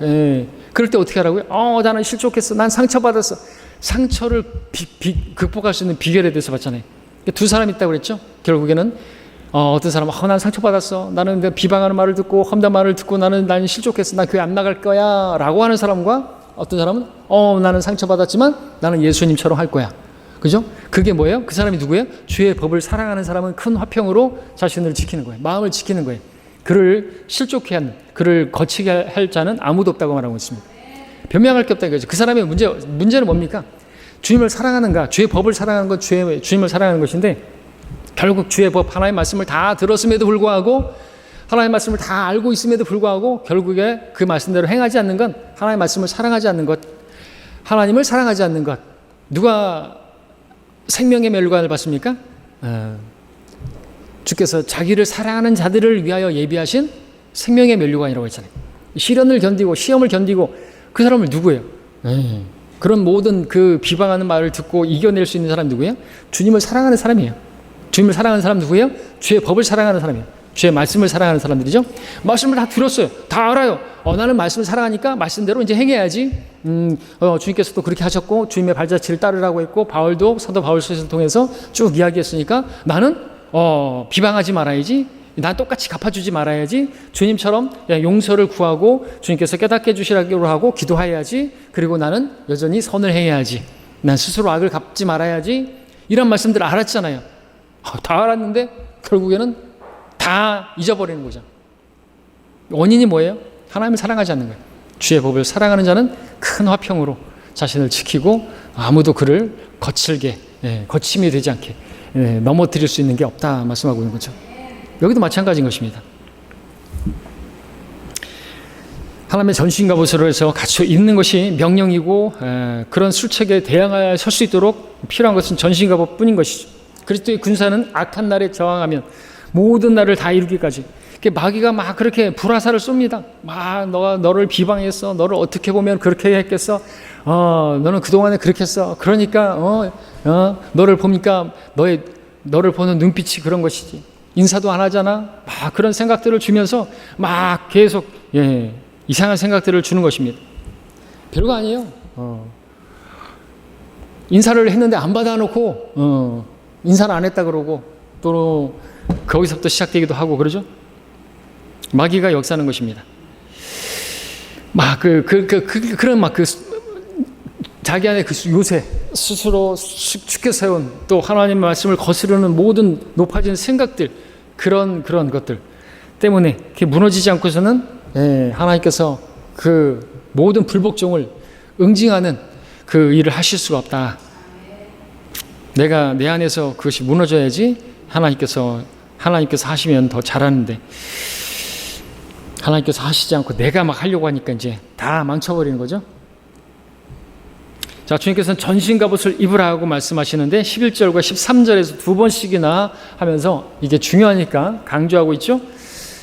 그럴 때 어떻게 하라고요? 나는 실족했어. 난 상처받았어. 상처를 극복할 수 있는 비결에 대해서 봤잖아요. 두 사람 있다고 그랬죠? 결국에는 어떤 사람은 난 상처받았어. 나는 비방하는 말을 듣고 험담 말을 듣고 나는 실족했어. 나 교회 안 나갈 거야 라고 하는 사람과 어떤 사람은 나는 상처받았지만 나는 예수님처럼 할 거야. 그죠? 그게 뭐예요? 그 사람이 누구예요? 주의 법을 사랑하는 사람은 큰 화평으로 자신을 지키는 거예요. 마음을 지키는 거예요. 그를 실족해 하는, 그를 거치게 할 자는 아무도 없다고 말하고 있습니다. 변명할 게 없다 이거죠. 그 사람의 문제는 뭡니까? 주님을 사랑하는가? 주의 법을 사랑하는 건 주님을 사랑하는 것인데, 결국 주의 법 하나의 말씀을 다 들었음에도 불구하고, 하나님의 말씀을 다 알고 있음에도 불구하고 결국에 그 말씀대로 행하지 않는 건 하나님의 말씀을 사랑하지 않는 것, 하나님을 사랑하지 않는 것. 누가 생명의 멸관을 받습니까? 주께서 자기를 사랑하는 자들을 위하여 예비하신 생명의 멸류관이라고 했잖아요. 시련을 견디고 시험을 견디고 그 사람은 누구예요? 그런 모든 그 비방하는 말을 듣고 이겨낼 수 있는 사람이 누구예요? 주님을 사랑하는 사람이에요. 주님을 사랑하는 사람 누구예요? 주의 법을 사랑하는 사람이에요. 주의 말씀을 사랑하는 사람들이죠. 말씀을 다 들었어요. 다 알아요. 나는 말씀을 사랑하니까 말씀대로 이제 행해야지. 주님께서도 그렇게 하셨고 주님의 발자취를 따르라고 했고 바울도 사도 바울서를 통해서 쭉 이야기했으니까 나는 비방하지 말아야지. 난 똑같이 갚아주지 말아야지. 주님처럼 용서를 구하고 주님께서 깨닫게 해주시라고 하고 기도해야지. 그리고 나는 여전히 선을 해야지. 난 스스로 악을 갚지 말아야지. 이런 말씀들을 알았잖아요. 다 알았는데 결국에는 다 잊어버리는 거죠. 원인이 뭐예요? 하나님을 사랑하지 않는 거예요. 주의 법을 사랑하는 자는 큰 화평으로 자신을 지키고 아무도 그를 거침이 되지 않게 넘어뜨릴 수 있는 게 없다 말씀하고 있는 거죠. 여기도 마찬가지인 것입니다. 하나님의 전신갑옷으로 해서 갖춰 입는 것이 명령이고 그런 술책에 대항하여 설 수 있도록 필요한 것은 전신갑옷 뿐인 것이죠. 그리스도의 군사는 악한 날에 저항하면 모든 날을 다 이루기까지. 마귀가 막 그렇게 불화살을 쏩니다. 막 너를 비방했어. 너를 어떻게 보면 그렇게 했겠어. 너는 그동안에 그렇게 했어. 그러니까 너를 보니까 너를 보는 눈빛이 그런 것이지. 인사도 안 하잖아. 막 그런 생각들을 주면서 막 계속 이상한 생각들을 주는 것입니다. 별거 아니에요. 인사를 했는데 안 받아놓고 인사를 안 했다 그러고 또 거기서부터 시작되기도 하고 그러죠. 마귀가 역사하는 것입니다. 막 그런 자기 안에 그 요새 스스로 죽게 세운 또 하나님의 말씀을 거스르는 모든 높아진 생각들 그런 것들 때문에 무너지지 않고서는 하나님께서 그 모든 불복종을 응징하는 그 일을 하실 수가 없다. 내가 내 안에서 그것이 무너져야지 하나님께서 하시면 더 잘하는데 하나님께서 하시지 않고 내가 막 하려고 하니까 이제 다 망쳐버리는 거죠. 자, 주님께서는 전신갑옷을 입으라 하고 말씀하시는데 11절과 13절에서 두 번씩이나 하면서 이게 중요하니까 강조하고 있죠.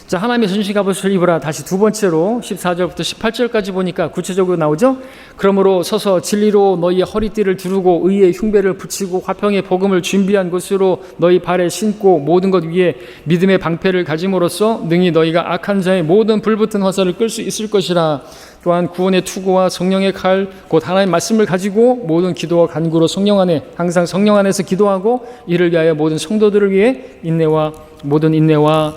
자, 하나님의 전신갑옷을 입으라 다시 두 번째로 14절부터 18절까지 보니까 구체적으로 나오죠. 그러므로 서서 진리로 너희의 허리띠를 두르고 의의 흉배를 붙이고 화평의 복음을 준비한 것으로 너희 발에 신고 모든 것 위에 믿음의 방패를 가짐으로써 능히 너희가 악한 자의 모든 불붙은 화살을 끌 수 있을 것이라. 또한 구원의 투구와 성령의 칼 곧 하나님의 말씀을 가지고 모든 기도와 간구로 성령 안에 항상 성령 안에서 기도하고 이를 위하여 모든 성도들을 위해 모든 인내와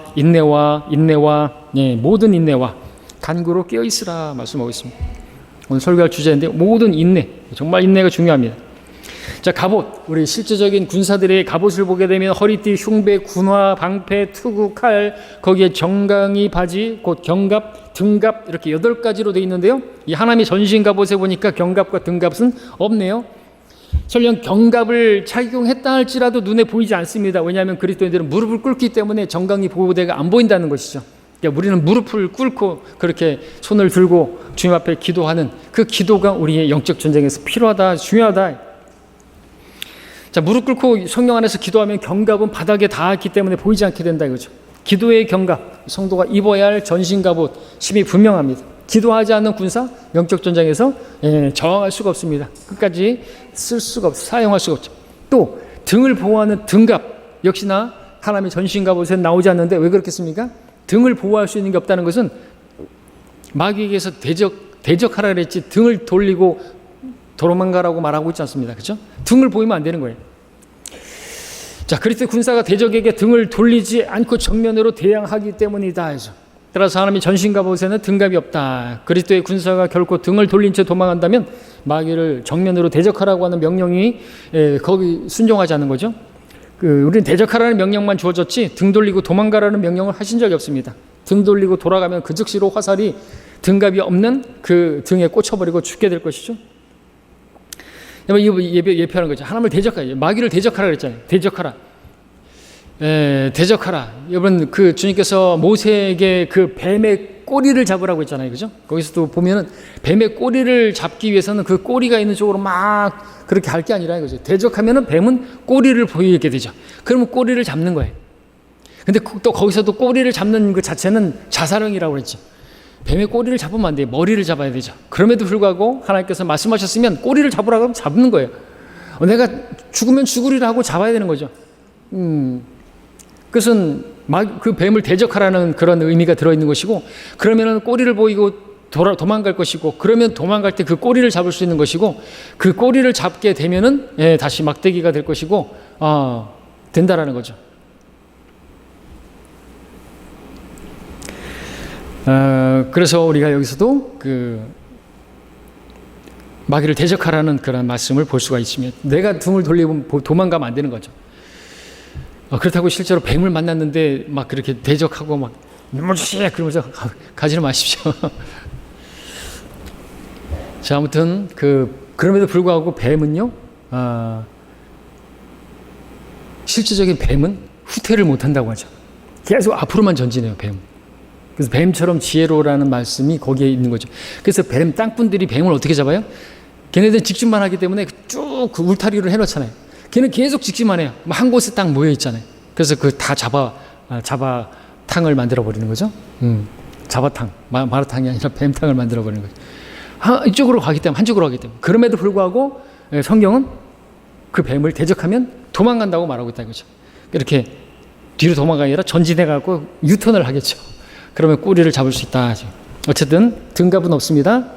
간구로 깨어 있으라 말씀하고 있습니다. 오늘 설교할 주제인데 모든 인내, 정말 인내가 중요합니다. 자, 갑옷, 우리 실제적인 군사들의 갑옷을 보게 되면 허리띠, 흉배, 군화, 방패, 투구, 칼, 거기에 정강이 바지, 곧 경갑, 등갑 이렇게 8가지로 되어 있는데요. 이 하나님의 전신 갑옷에 보니까 경갑과 등갑은 없네요. 설령 경갑을 착용했다 할지라도 눈에 보이지 않습니다. 왜냐하면 그리스도인들은 무릎을 꿇기 때문에 정강이 보호대가 안 보인다는 것이죠. 그러니까 우리는 무릎을 꿇고 그렇게 손을 들고 주님 앞에 기도하는 그 기도가 우리의 영적 전쟁에서 필요하다, 중요하다. 자, 무릎 꿇고 성령 안에서 기도하면 경갑은 바닥에 닿았기 때문에 보이지 않게 된다 이거죠. 기도의 경갑, 성도가 입어야 할 전신 갑옷, 심히 분명합니다. 기도하지 않는 군사, 영적 전쟁에서 저항할 수가 없습니다. 끝까지 사용할 수가 없죠. 또 등을 보호하는 등갑, 역시나 하나님의 전신 갑옷에 나오지 않는데 왜 그렇겠습니까? 등을 보호할 수 있는 게 없다는 것은 마귀에게서 대적하라 그랬지 등을 돌리고 도망가라고 말하고 있지 않습니다. 그렇죠? 등을 보이면 안 되는 거예요. 자, 그리스도의 군사가 대적에게 등을 돌리지 않고 정면으로 대항하기 때문이다 해서. 따라서 하나님의 전신갑옷에는 등갑이 없다. 그리스도의 군사가 결코 등을 돌린 채 도망한다면 마귀를 정면으로 대적하라고 하는 명령이 거기 순종하지 않는 거죠. 우리는 대적하라는 명령만 주어졌지 등 돌리고 도망가라는 명령을 하신 적이 없습니다. 등 돌리고 돌아가면 그 즉시로 화살이 등갑이 없는 그 등에 꽂혀버리고 죽게 될 것이죠. 예표하는 거죠. 하나님을 대적하라. 마귀를 대적하라 그랬잖아요. 대적하라. 대적하라. 여러분, 그 주님께서 모세에게 그 뱀의 꼬리를 잡으라고 했잖아요. 그죠? 거기서도 보면은 뱀의 꼬리를 잡기 위해서는 그 꼬리가 있는 쪽으로 막 그렇게 할 게 아니라 이거죠. 대적하면은 뱀은 꼬리를 보이게 되죠. 그러면 꼬리를 잡는 거예요. 근데 또 거기서도 꼬리를 잡는 그 자체는 자살형이라고 그랬죠. 뱀의 꼬리를 잡으면 안 돼요. 머리를 잡아야 되죠. 그럼에도 불구하고 하나님께서 말씀하셨으면 꼬리를 잡으라고 하면 잡는 거예요. 내가 죽으면 죽으리라 하고 잡아야 되는 거죠. 그것은 그 뱀을 대적하라는 그런 의미가 들어있는 것이고, 그러면은 꼬리를 보이고 도망갈 것이고, 그러면 도망갈 때 그 꼬리를 잡을 수 있는 것이고, 그 꼬리를 잡게 되면은 다시 막대기가 될 것이고, 된다라는 거죠. 그래서 우리가 여기서도 그 마귀를 대적하라는 그런 말씀을 볼 수가 있으며, 내가 등을 돌리고 도망가면 안 되는 거죠. 그렇다고 실제로 뱀을 만났는데 막 그렇게 대적하고 막 물주시 그러면서 가지는 마십시오. 자, 아무튼 그럼에도 불구하고 뱀은요, 실질적인 뱀은 후퇴를 못한다고 하죠. 계속 앞으로만 전진해요, 뱀. 그래서 뱀처럼 지혜로라는 말씀이 거기에 있는 거죠. 그래서 뱀 땅꾼들이 뱀을 어떻게 잡아요? 걔네들 직진만 하기 때문에 쭉 그 울타리를 해놓잖아요. 걔는 계속 직진만 해요. 한 곳에 딱 모여 있잖아요. 그래서 그 다 자바탕을 만들어 버리는 거죠. 자바탕, 마라탕이 아니라 뱀탕을 만들어 버리는 거죠. 이쪽으로 가기 때문에, 한쪽으로 가기 때문에. 그럼에도 불구하고 성경은 그 뱀을 대적하면 도망간다고 말하고 있다 이거죠. 이렇게 뒤로 도망가기 아니라 전진해 갖고 유턴을 하겠죠. 그러면 꼬리를 잡을 수 있다. 어쨌든 등갑은 없습니다.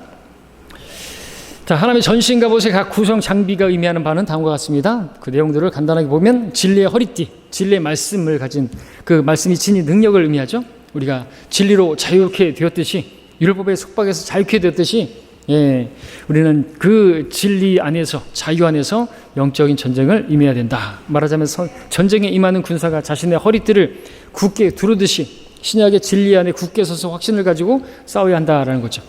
자, 하나님의 전신 갑옷의 각 구성 장비가 의미하는 바는 다음과 같습니다. 그 내용들을 간단하게 보면 진리의 허리띠, 진리의 말씀을 가진 그 말씀이 지닌 능력을 의미하죠. 우리가 진리로 자유케 되었듯이, 율법의 속박에서 자유케 되었듯이, 우리는 그 진리 안에서, 자유 안에서 영적인 전쟁을 임해야 된다. 말하자면 전쟁에 임하는 군사가 자신의 허리띠를 굳게 두르듯이 신약의 진리 안에 굳게 서서 확신을 가지고 싸워야 한다라는 거죠.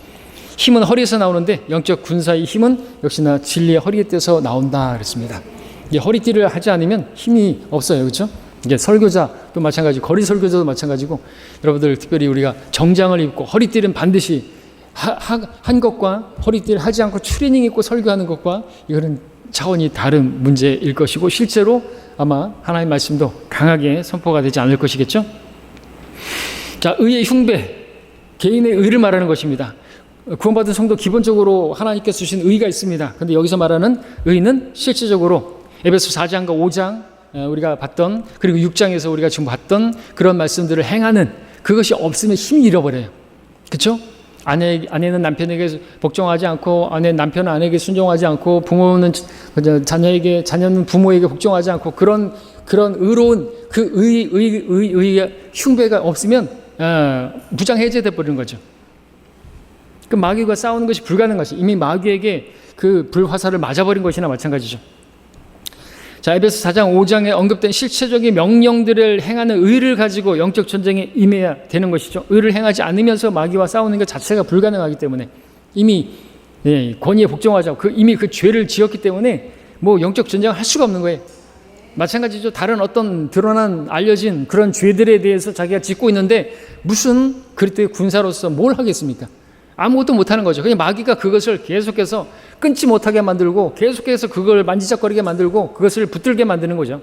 힘은 허리에서 나오는데 영적 군사의 힘은 역시나 진리의 허리에서 나온다 그랬습니다. 이게 허리띠를 하지 않으면 힘이 없어요. 그렇죠? 이게 설교자도 마찬가지고, 거리 설교자도 마찬가지고, 여러분들 특별히 우리가 정장을 입고 허리띠는 반드시 한 것과 허리띠를 하지 않고 추리닝 입고 설교하는 것과 이거는 차원이 다른 문제일 것이고, 실제로 아마 하나님의 말씀도 강하게 선포가 되지 않을 것이겠죠. 자, 의의 흉배, 개인의 의를 말하는 것입니다. 구원받은 성도 기본적으로 하나님께서 주신 의가 있습니다. 그런데 여기서 말하는 의는 실질적으로 에베소 4장과 5장 우리가 봤던, 그리고 6장에서 우리가 지금 봤던 그런 말씀들을 행하는, 그것이 없으면 힘이 잃어버려요. 그렇죠? 아내는 남편에게 복종하지 않고, 남편은 아내에게 순종하지 않고, 부모는 자녀에게, 자녀는 부모에게 복종하지 않고, 그런 의로운 그 의의 흉배가 없으면 무장 해제돼 버리는 거죠. 그 마귀가 싸우는 것이 불가능한 것이, 이미 마귀에게 그 불화살을 맞아버린 것이나 마찬가지죠. 자, 에베소 4장 5장에 언급된 실체적인 명령들을 행하는 의를 가지고 영적 전쟁에 임해야 되는 것이죠. 의를 행하지 않으면서 마귀와 싸우는 것 자체가 불가능하기 때문에, 이미 권위에 복종하지 않고 이미 그 죄를 지었기 때문에 뭐 영적 전쟁을 할 수가 없는 거예요. 마찬가지죠. 다른 어떤 드러난 알려진 그런 죄들에 대해서 자기가 짓고 있는데 무슨 그리스도의 군사로서 뭘 하겠습니까? 아무것도 못하는 거죠. 그냥 마귀가 그것을 계속해서 끊지 못하게 만들고, 계속해서 그걸 만지작거리게 만들고, 그것을 붙들게 만드는 거죠.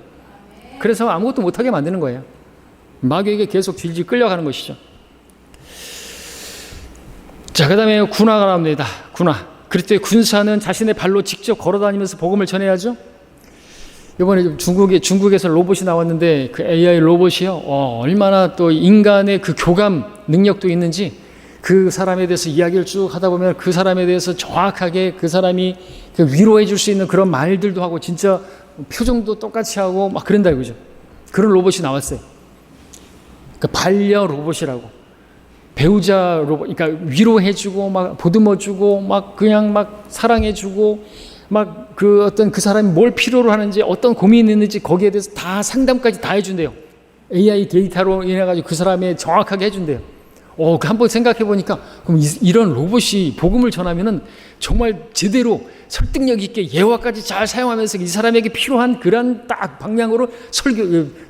그래서 아무것도 못하게 만드는 거예요. 마귀에게 계속 질질 끌려가는 것이죠. 자, 그 다음에 군화가 나옵니다. 군화. 그리스도의 군사는 자신의 발로 직접 걸어다니면서 복음을 전해야죠. 이번에 중국에서 로봇이 나왔는데, 그 AI 로봇이요, 얼마나 또 인간의 그 교감 능력도 있는지, 그 사람에 대해서 이야기를 쭉 하다 보면 그 사람에 대해서 정확하게 그 사람이 그 위로해 줄 수 있는 그런 말들도 하고, 진짜 표정도 똑같이 하고 막 그런다 이거죠. 그런 로봇이 나왔어요. 그러니까 반려 로봇이라고. 배우자 로봇, 그러니까 위로해주고, 막 보듬어주고, 막 그냥 막 사랑해주고, 막 그 어떤 그 사람이 뭘 필요로 하는지, 어떤 고민이 있는지 거기에 대해서 다 상담까지 다 해준대요. AI 데이터로 인해가지고 그 사람이 정확하게 해준대요. 그 한번 생각해 보니까, 그럼 이런 로봇이 복음을 전하면은 정말 제대로 설득력 있게 예화까지 잘 사용하면서 이 사람에게 필요한 그런 딱 방향으로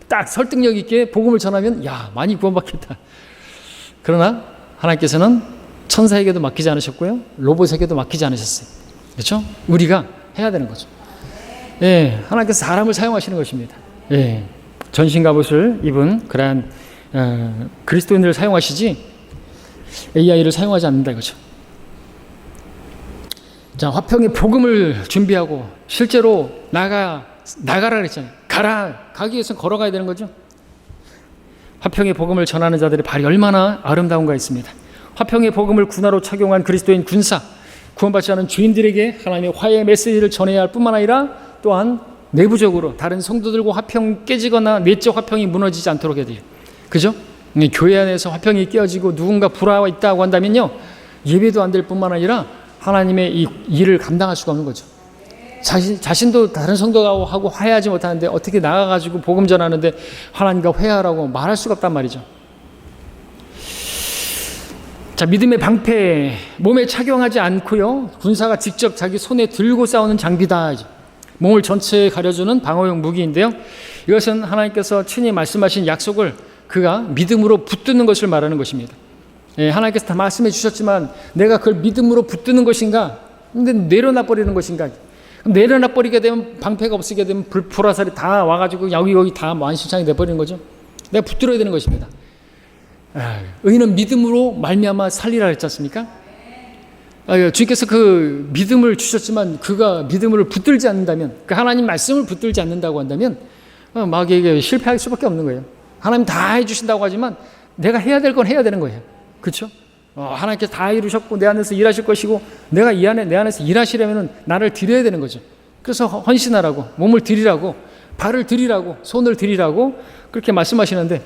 딱 설득력 있게 복음을 전하면, 야, 많이 구원받겠다. 그러나 하나님께서는 천사에게도 맡기지 않으셨고요, 로봇에게도 맡기지 않으셨어요. 그렇죠? 우리가 해야 되는 거죠. 예, 하나님께서 사람을 사용하시는 것입니다. 예, 전신 갑옷을 입은 그러한 그리스도인들을 사용하시지 AI를 사용하지 않는다 이거죠. 자, 화평의 복음을 준비하고 실제로 나가라 그랬잖아요. 가기 위해서는 걸어가야 되는 거죠. 화평의 복음을 전하는 자들의 발이 얼마나 아름다운가 있습니다. 화평의 복음을 군화로 착용한 그리스도인 군사, 구원받지 않은 죄인들에게 하나님의 화해의 메시지를 전해야 할 뿐만 아니라 또한 내부적으로 다른 성도들과 화평 깨지거나 내적 화평이 무너지지 않도록 해야 돼요. 그죠? 교회 안에서 화평이 깨어지고 누군가 불화가 있다고 한다면요, 예배도 안 될 뿐만 아니라 하나님의 이 일을 감당할 수가 없는 거죠. 자신도 다른 성도가 하고 화해하지 못하는데 어떻게 나가가지고 복음 전하는데 하나님과 화해하라고 말할 수가 없단 말이죠. 자, 믿음의 방패, 몸에 착용하지 않고요, 군사가 직접 자기 손에 들고 싸우는 장비다. 몸을 전체에 가려주는 방어용 무기인데요, 이것은 하나님께서 친히 말씀하신 약속을 그가 믿음으로 붙드는 것을 말하는 것입니다. 예, 하나님께서 다 말씀해 주셨지만 내가 그걸 믿음으로 붙드는 것인가? 근데 내려놔 버리는 것인가? 내려놔 버리게 되면, 방패가 없게 되면 불화살이 다 와가지고 여기 다 만신창이 돼버리는 거죠. 내가 붙들어야 되는 것입니다. 의인은 믿음으로 말미암아 살리라 했지 않습니까? 주님께서 그 믿음을 주셨지만 그가 믿음을 붙들지 않는다면, 그 하나님 말씀을 붙들지 않는다고 한다면 마귀에게 실패할 수밖에 없는 거예요. 하나님 다 해주신다고 하지만 내가 해야 될 건 해야 되는 거예요. 그렇죠? 하나님께서 다 이루셨고 내 안에서 일하실 것이고 내가 내 안에서 일하시려면 나를 드려야 되는 거죠. 그래서 헌신하라고, 몸을 드리라고, 발을 드리라고, 손을 드리라고 그렇게 말씀하시는데,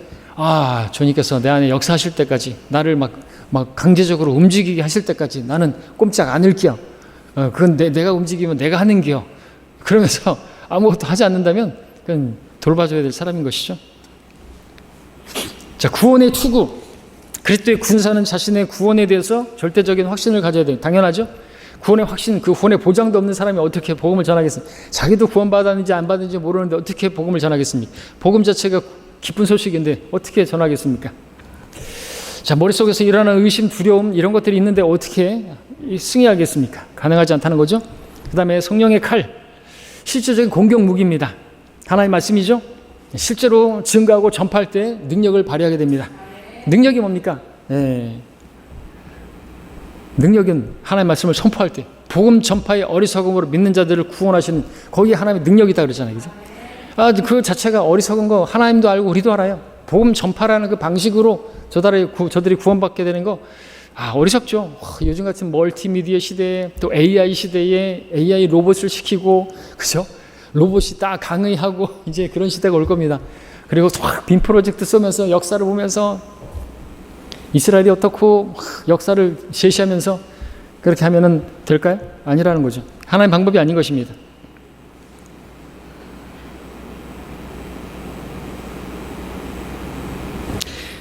주님께서 내 안에 역사하실 때까지, 나를 막 강제적으로 움직이게 하실 때까지 나는 꼼짝 않을게요. 그건 내가 움직이면 내가 하는 게요. 그러면서 아무것도 하지 않는다면 그건 돌봐줘야 될 사람인 것이죠. 자, 구원의 투구. 그리스도의 군사는 자신의 구원에 대해서 절대적인 확신을 가져야 돼요. 당연하죠. 구원의 확신, 그 구원의 보장도 없는 사람이 어떻게 복음을 전하겠습니까? 자기도 구원받았는지 안 받았는지 모르는데 어떻게 복음을 전하겠습니까? 복음 자체가 기쁜 소식인데 어떻게 전하겠습니까? 자, 머릿속에서 일어나는 의심, 두려움 이런 것들이 있는데 어떻게 승리하겠습니까? 가능하지 않다는 거죠. 그 다음에 성령의 칼, 실제적인 공격 무기입니다. 하나님의 말씀이죠. 실제로 증거하고 전파할 때 능력을 발휘하게 됩니다. 능력이 뭡니까? 능력은 하나님의 말씀을 선포할 때, 복음 전파의 어리석음으로 믿는 자들을 구원하시는, 거기에 하나님의 능력이다 그러잖아요. 그죠? 그 자체가 어리석은 거 하나님도 알고 우리도 알아요. 복음 전파라는 그 방식으로 저들이 구원받게 되는 거, 어리석죠. 요즘 같은 멀티미디어 시대에, 또 AI 시대에 AI 로봇을 시키고, 그죠? 로봇이 딱 강의하고 이제 그런 시대가 올 겁니다. 그리고 확 빔 프로젝트 쏘면서 역사를 보면서 이스라엘이 어떻고 역사를 제시하면서 그렇게 하면은 될까요? 아니라는 거죠. 하나님의 방법이 아닌 것입니다.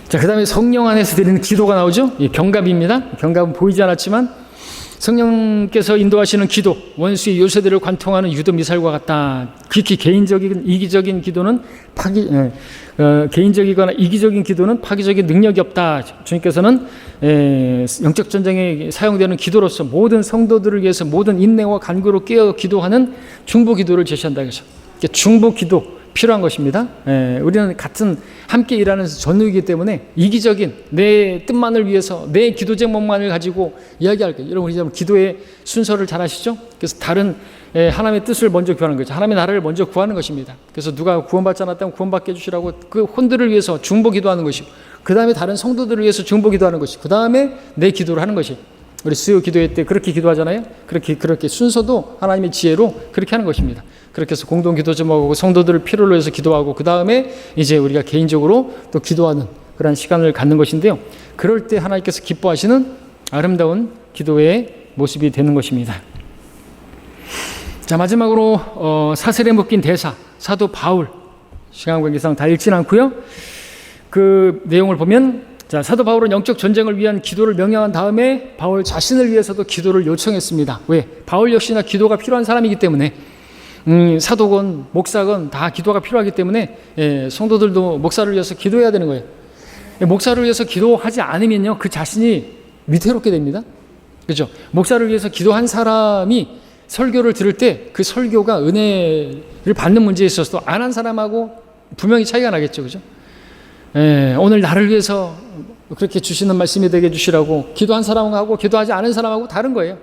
자, 그 다음에 성령 안에서 드리는 기도가 나오죠. 경갑입니다. 경갑은 보이지 않았지만 성령께서 인도하시는 기도, 원수의 요새들을 관통하는 유도 미사일과 같다. 극히 개인적인 이기적인 기도는 개인적이거나 이기적인 기도는 파괴적인 능력이 없다. 주님께서는 영적 전쟁에 사용되는 기도로서 모든 성도들을 위해서 모든 인내와 간구로 깨어 기도하는 중보 기도를 제시한다. 그래서 중보 기도 필요한 것입니다. 우리는 같은 함께 일하는 전우이기 때문에 이기적인 내 뜻만을 위해서 내 기도 제목만을 가지고 이야기할 거예요. 여러분, 우리 기도의 순서를 잘 아시죠? 그래서 다른 하나님의 뜻을 먼저 구하는 거죠. 하나님의 나라를 먼저 구하는 것입니다. 그래서 누가 구원받지 않았다면 구원받게 해주시라고 그 혼들을 위해서 중보 기도하는 것이고, 그 다음에 다른 성도들을 위해서 중보 기도하는 것이고, 그 다음에 내 기도를 하는 것이에요. 우리 수요 기도회 때 그렇게 기도하잖아요. 그렇게 순서도 하나님의 지혜로 그렇게 하는 것입니다. 그렇게 해서 공동 기도 제목하고 성도들을 필요로 해서 기도하고 그 다음에 이제 우리가 개인적으로 또 기도하는 그런 시간을 갖는 것인데요. 그럴 때 하나님께서 기뻐하시는 아름다운 기도의 모습이 되는 것입니다. 자, 마지막으로 사슬에 묶인 대사 사도 바울, 시간 관계상 다 읽진 않고요. 그 내용을 보면, 자, 사도 바울은 영적 전쟁을 위한 기도를 명령한 다음에 바울 자신을 위해서도 기도를 요청했습니다. 왜? 바울 역시나 기도가 필요한 사람이기 때문에 사도건 목사건 다 기도가 필요하기 때문에 성도들도 목사를 위해서 기도해야 되는 거예요. 목사를 위해서 기도하지 않으면요, 그 자신이 위태롭게 됩니다. 그렇죠? 목사를 위해서 기도한 사람이 설교를 들을 때 그 설교가 은혜를 받는 문제에 있어서도 안 한 사람하고 분명히 차이가 나겠죠. 그죠? 오늘 나를 위해서 그렇게 주시는 말씀이 되게 해주시라고 기도한 사람하고 기도하지 않은 사람하고 다른 거예요.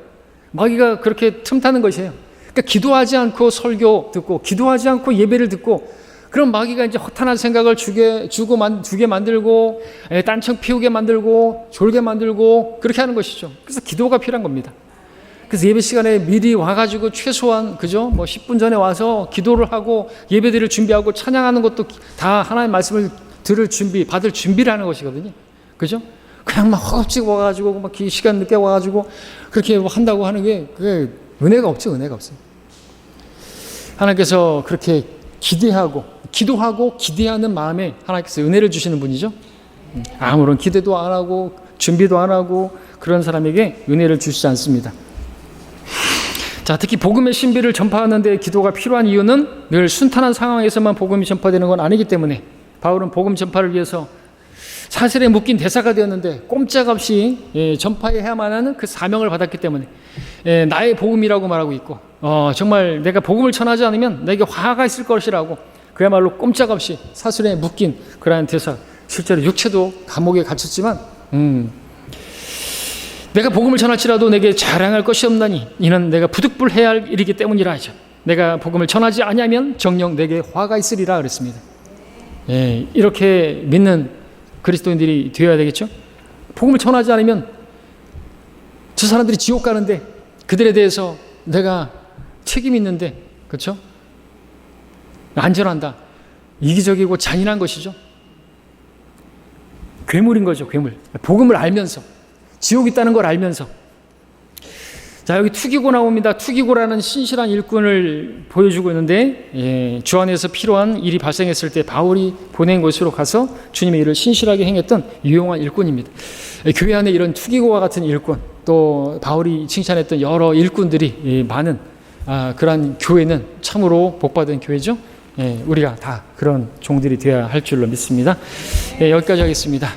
마귀가 그렇게 틈타는 것이에요. 그러니까 기도하지 않고 설교 듣고 기도하지 않고 예배를 듣고 그럼 마귀가 이제 허탄한 생각을 주게 만들고 딴청 피우게 만들고 졸게 만들고 그렇게 하는 것이죠. 그래서 기도가 필요한 겁니다. 그래서 예배 시간에 미리 와가지고 최소한 그죠? 뭐 10분 전에 와서 기도를 하고 예배들을 준비하고 찬양하는 것도 다 하나님의 말씀을 받을 준비를 하는 것이거든요. 그죠? 그냥 막 허겁지겁 와가지고 막 시간 늦게 와가지고 그렇게 한다고 하는 게 그게 은혜가 없죠. 은혜가 없어요. 하나님께서 그렇게 기도하고 기대하는 마음에 하나님께서 은혜를 주시는 분이죠. 아무런 기대도 안 하고 준비도 안 하고 그런 사람에게 은혜를 주시지 않습니다. 자, 특히 복음의 신비를 전파하는 데 기도가 필요한 이유는 늘 순탄한 상황에서만 복음이 전파되는 건 아니기 때문에 바울은 복음 전파를 위해서 사슬에 묶인 대사가 되었는데 꼼짝없이 전파해야만 하는 그 사명을 받았기 때문에 나의 복음이라고 말하고 있고 정말 내가 복음을 전하지 않으면 내게 화가 있을 것이라고 그야말로 꼼짝없이 사슬에 묶인 그러한 대사, 실제로 육체도 감옥에 갇혔지만 내가 복음을 전할지라도 내게 자랑할 것이 없나니 이는 내가 부득불해야 할 일이기 때문이라 하죠. 내가 복음을 전하지 아니하면 정녕 내게 화가 있으리라 그랬습니다. 이렇게 믿는 그리스도인들이 되어야 되겠죠. 복음을 전하지 않으면 저 사람들이 지옥 가는데 그들에 대해서 내가 책임이 있는데, 그렇죠? 안전한다. 이기적이고 잔인한 것이죠. 괴물인 거죠, 괴물. 복음을 알면서, 지옥이 있다는 걸 알면서. 자, 여기 투기고 나옵니다. 투기고라는 신실한 일꾼을 보여주고 있는데, 주 안에서 필요한 일이 발생했을 때 바울이 보낸 곳으로 가서 주님의 일을 신실하게 행했던 유용한 일꾼입니다. 교회 안에 이런 투기고와 같은 일꾼, 또 바울이 칭찬했던 여러 일꾼들이 많은 그러한 교회는 참으로 복받은 교회죠. 우리가 다 그런 종들이 되어야 할 줄로 믿습니다. 여기까지 하겠습니다.